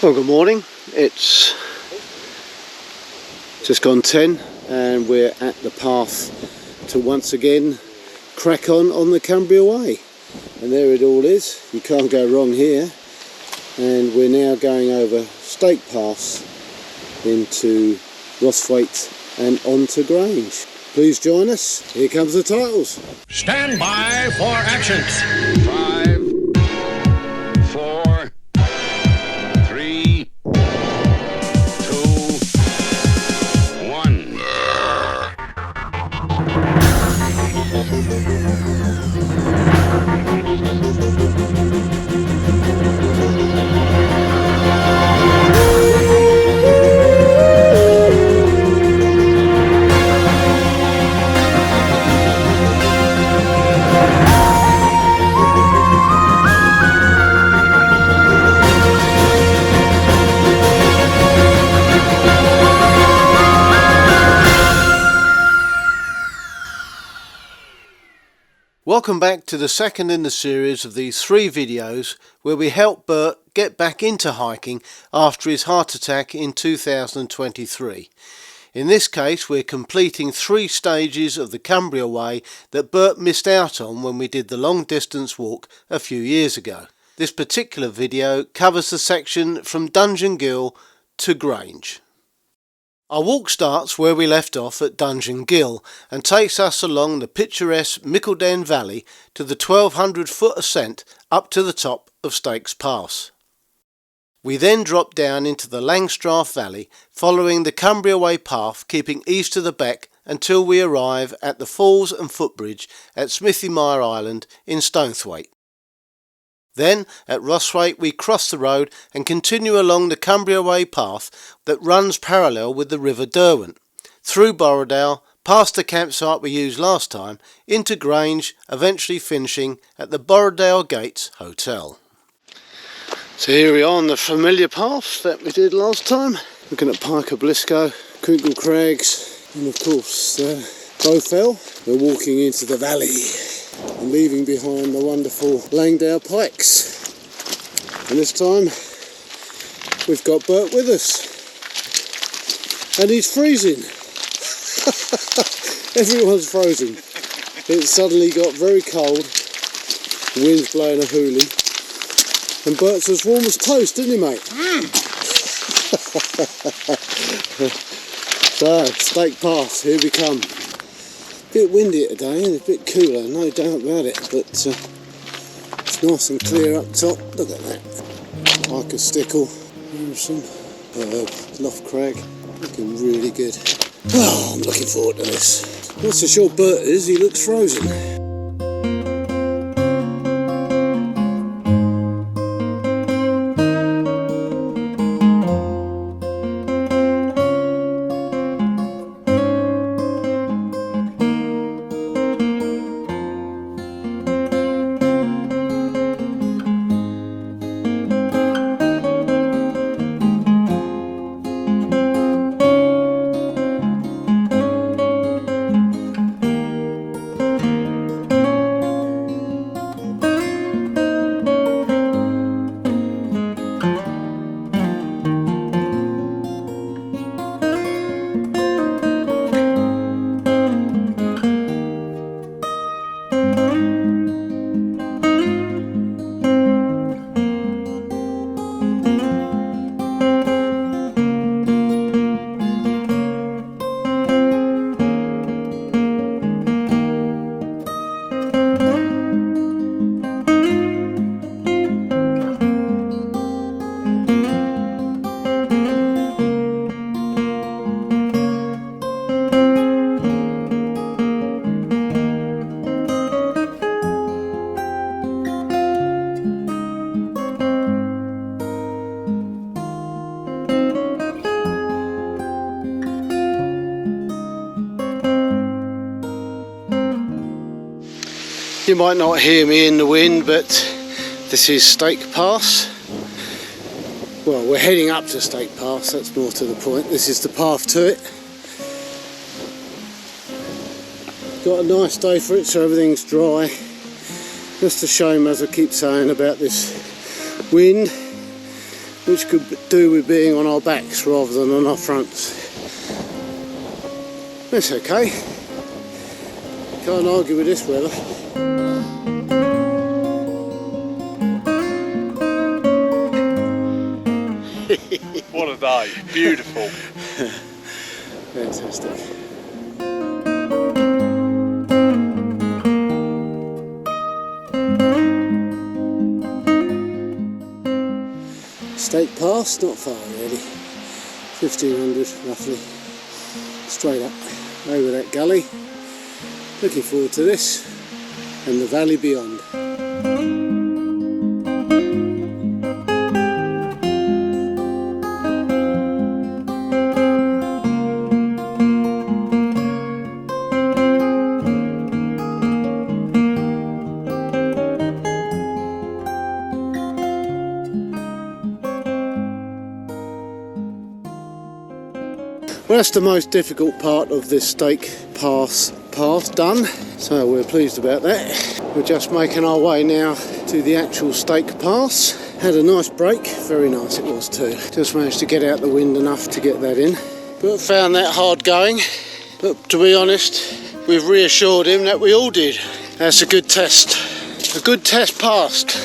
Well, good morning. It's just gone 10 and we're at the path to once again crack on the Cumbria Way. And there it all is. You can't go wrong here. And we're now going over Stak Pass into Rosswaite and on to Grange. Please join us. Here comes the titles. Stand by for action. 5, 4, 3, 2, 1. Welcome back to the second in the series of these 3 videos where we help Bert get back into hiking after his heart attack in 2023. In this case we're completing 3 stages of the Cumbria Way that Bert missed out on when we did the long distance walk a few years ago. This particular video covers the section from Ghyll to Grange. Our walk starts where we left off at Ghyll and takes us along the picturesque Langdale Valley to the 1200 foot ascent up to the top of Stak Pass. We then drop down into the Langstrath Valley following the Cumbria Way path, keeping east of the beck until we arrive at the falls and footbridge at Smithy-Mire Island in Stonethwaite. Then at Rosswaite we cross the road and continue along the Cumbria Way path that runs parallel with the River Derwent, through Borrowdale, past the campsite we used last time, into Grange, eventually finishing at the Borrowdale Gates Hotel. So here we are on the familiar path that we did last time, looking at Pike Blisco, Crinkle Crags and of course Bowfell. We're walking into the valley and leaving behind the wonderful Langdale Pikes. And this time we've got Bert with us. And he's freezing. Everyone's frozen. It suddenly got very cold. The wind's blowing a hoolie. And Bert's as warm as toast, isn't he, mate? So, Stak Pass, here we come. Bit windy today and a bit cooler, no doubt about it, but it's nice and clear up top. Look at that. Pike Stickle, Harrison, Loft Crag, looking really good. Oh, I'm looking forward to this. Not so sure Bert is, he looks frozen. You might not hear me in the wind, but this is Stak Pass. Well, we're heading up to Stak Pass, that's more to the point. This is the path to it. Got a nice day for it, so everything's dry. Just a shame, as I keep saying, about this wind. which could do with being on our backs rather than on our fronts. That's okay. Can't argue with this weather. What a day, beautiful. Fantastic. Stak Pass, not far really, 1500 roughly, straight up over that gully. Looking forward to this and the valley beyond. Well, that's the most difficult part of this Stak Pass part done, so we're pleased about that. We're just making our way now to the actual Stak Pass. Had a nice break, very nice it was too. Just managed to get out the wind enough to get that in, but found that hard going. But to be honest, we've reassured him that we all did. That's a good test. A good test passed.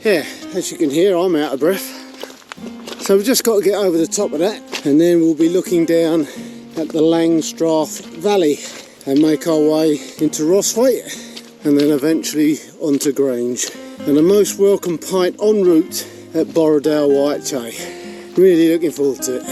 Yeah, as you can hear, I'm out of breath. So we've just got to get over the top of that, and then we'll be looking down at the Langstrath Valley and make our way into Rosswaite, and then eventually onto Grange. And a most welcome pint en route at Borrowdale White. Really looking forward to it.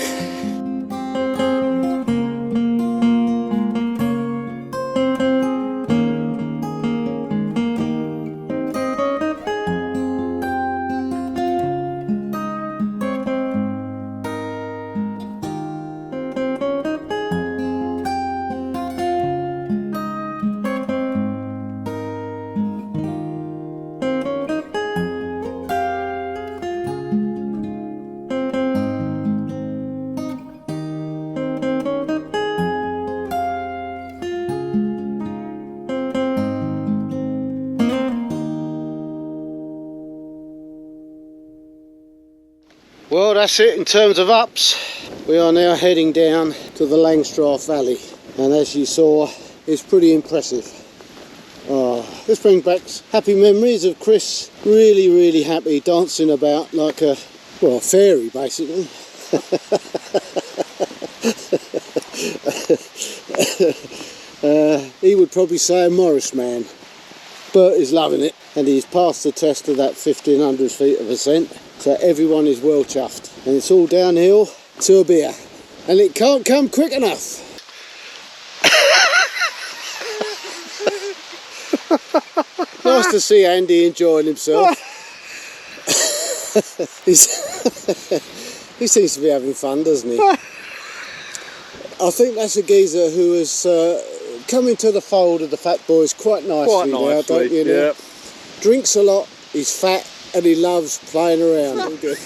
Well, that's it in terms of ups. We are now heading down to the Langstrath Valley, and as you saw, it's pretty impressive. This brings back happy memories of Chris really happy, dancing about like a fairy basically. He would probably say a Morris man. Bert is loving it, and he's passed the test of that 1500 feet of ascent. So everyone is well chuffed, and it's all downhill to a beer, and it can't come quick enough. Nice to see Andy enjoying himself. He seems to be having fun, doesn't he? I think that's a geezer who has come into the fold of the Fat Boys quite nicely now, don't you? Yeah. Drinks a lot, he's fat, and he loves playing around. All good.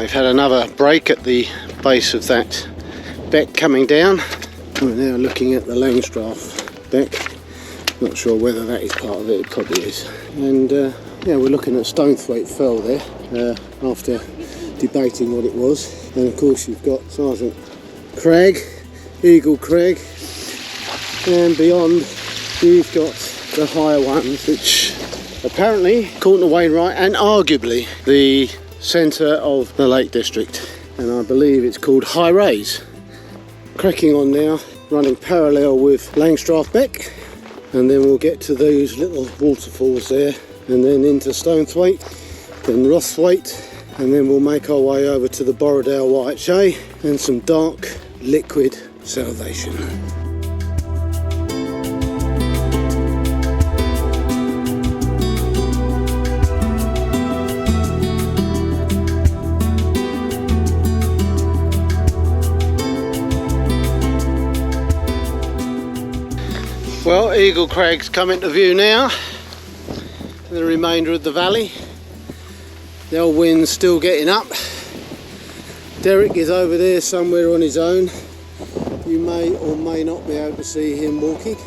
We've had another break at the base of that beck coming down. We're now looking at the Langstrath beck. Not sure whether that is part of it, it probably is. And yeah, we're looking at Stonethwaite Fell there after debating what it was. And of course you've got Sergeant Crag, Eagle Crag, and beyond you've got the higher ones, which apparently, according to Wainwright, and arguably the centre of the Lake District, and I believe it's called High Raise. Cracking on now, running parallel with Langstrath Beck, and then we'll get to those little waterfalls there, and then into Stonethwaite, then Rothwaite, and then we'll make our way over to the Borrowdale YHA and some dark liquid salvation. Well, Eagle Crag's come into view now, the remainder of the valley. The old wind's still getting up. Derek is over there somewhere on his own. You may or may not be able to see him walking.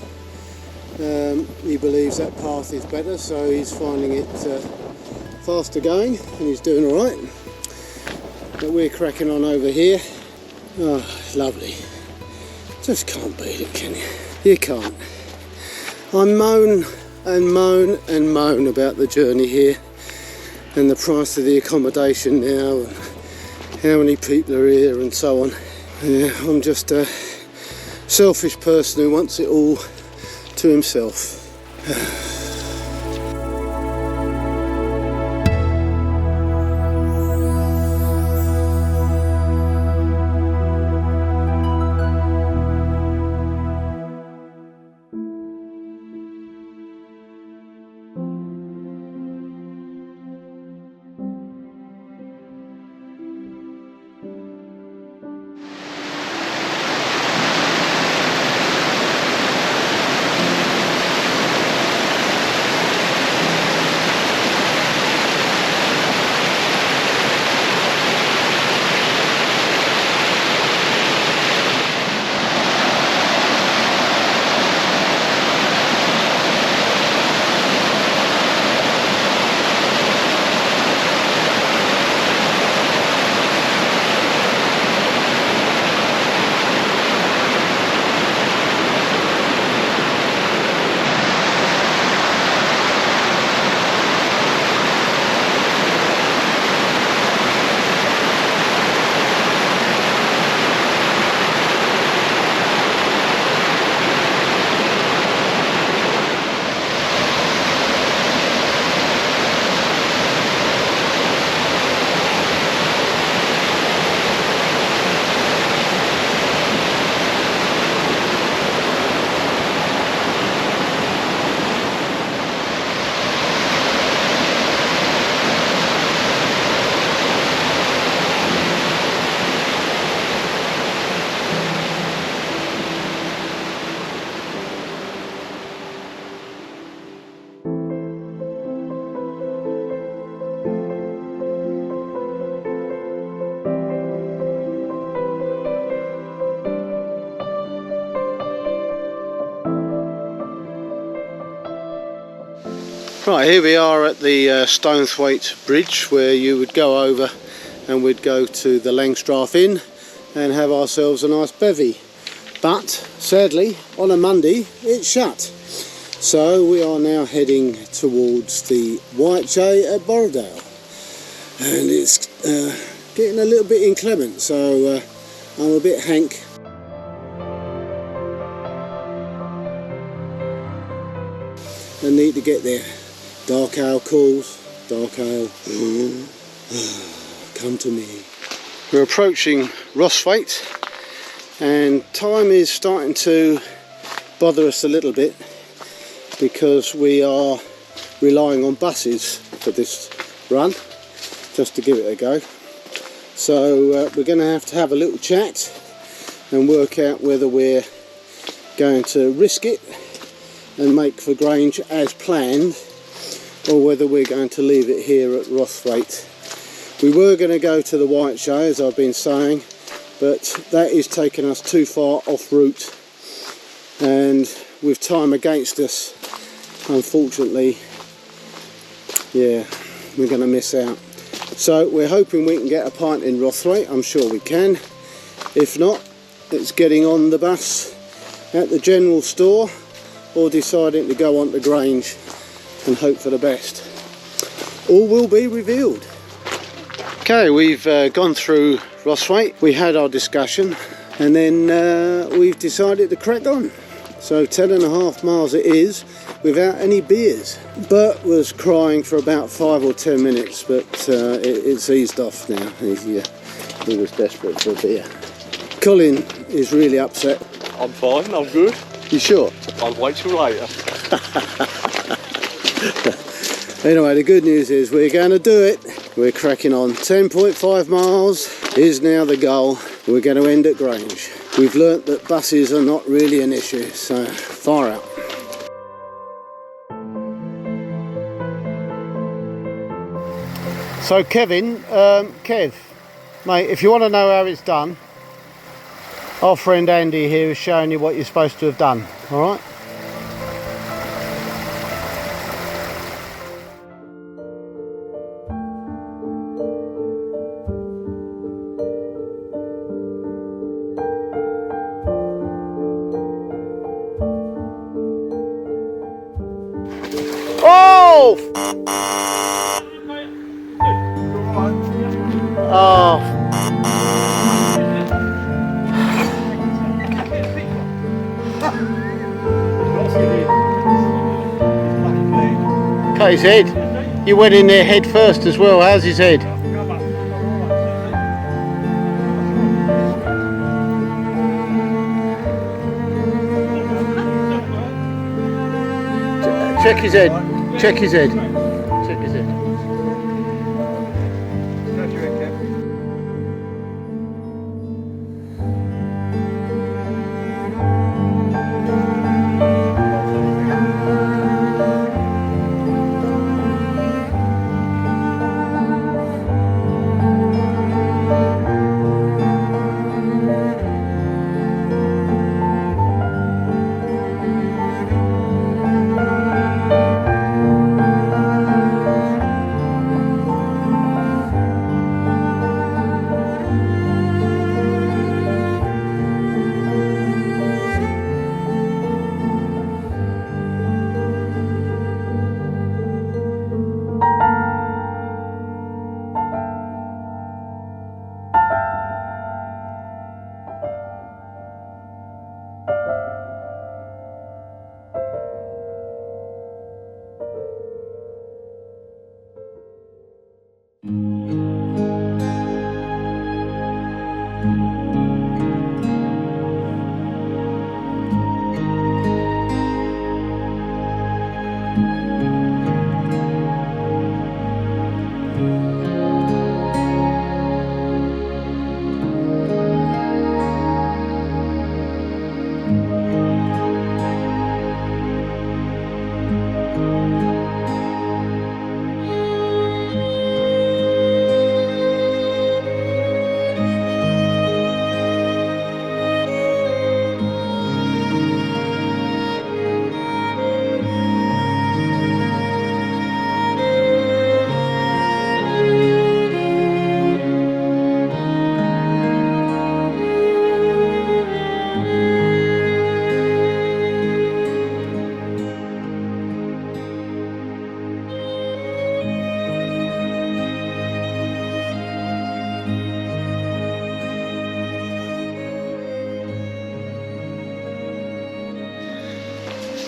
He believes that path is better, so he's finding it faster going, and he's doing alright. But we're cracking on over here. Oh, lovely. Just can't beat it, can you? You can't. I moan and moan and moan about the journey here and the price of the accommodation now and how many people are here and so on. Yeah, I'm just a selfish person who wants it all to himself. Right, here we are at the Stonethwaite Bridge, where you would go over and we'd go to the Langstrath Inn and have ourselves a nice bevy. But sadly, on a Monday, it's shut. So we are now heading towards the YHA at Borrowdale. And it's getting a little bit inclement, so I'm a bit hank. I need to get there. Dark ale calls, dark ale, come to me. We're approaching Rothwaite, and time is starting to bother us a little bit because we are relying on buses for this run, just to give it a go. So we're going to have a little chat and work out whether we're going to risk it and make for Grange as planned, or whether we're going to leave it here at Rothwaite. We were going to go to the White Show, as I've been saying, but that is taking us too far off route, and with time against us, unfortunately, yeah, we're going to miss out. So we're hoping we can get a pint in Rothwaite. I'm sure we can. If not, it's getting on the bus at the general store, or deciding to go on to Grange and hope for the best. All will be revealed. Okay, we've gone through Rothwaite. We had our discussion, and then we've decided to crack on. So 10.5 miles it is, without any beers. Bert was crying for about 5 or 10 minutes, but it's eased off now. He was desperate for a beer. Colin is really upset. I'm fine, I'm good. You sure? I'll wait till later. Anyway, the good news is we're going to do it. We're cracking on. 10.5 miles is now the goal. We're going to end at Grange. We've learnt that buses are not really an issue, so far out. So Kevin, Kev, mate, if you want to know how it's done, our friend Andy here is showing you what you're supposed to have done, alright? Oh! Oh! Cut his head. You went in there head first as well. How's his head? Check his head. Check his head. Check his head.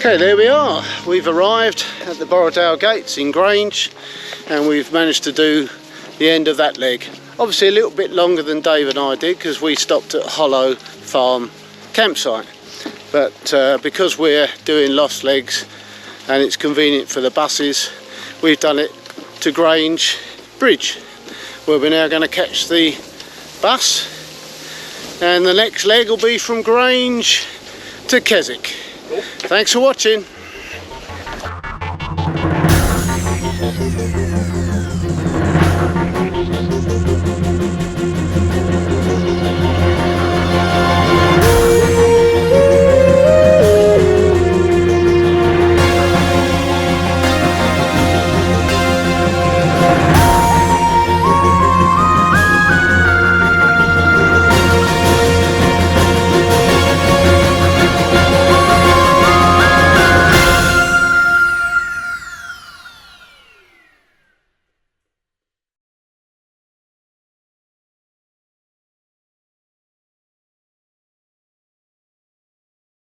Okay, there we are. We've arrived at the Borrowdale Gates in Grange, and we've managed to do the end of that leg. Obviously a little bit longer than Dave and I did, because we stopped at Hollow Farm campsite, but because we're doing lost legs and it's convenient for the buses, we've done it to Grange Bridge, where we're now going to catch the bus, and the next leg will be from Grange to Keswick. Thanks for watching.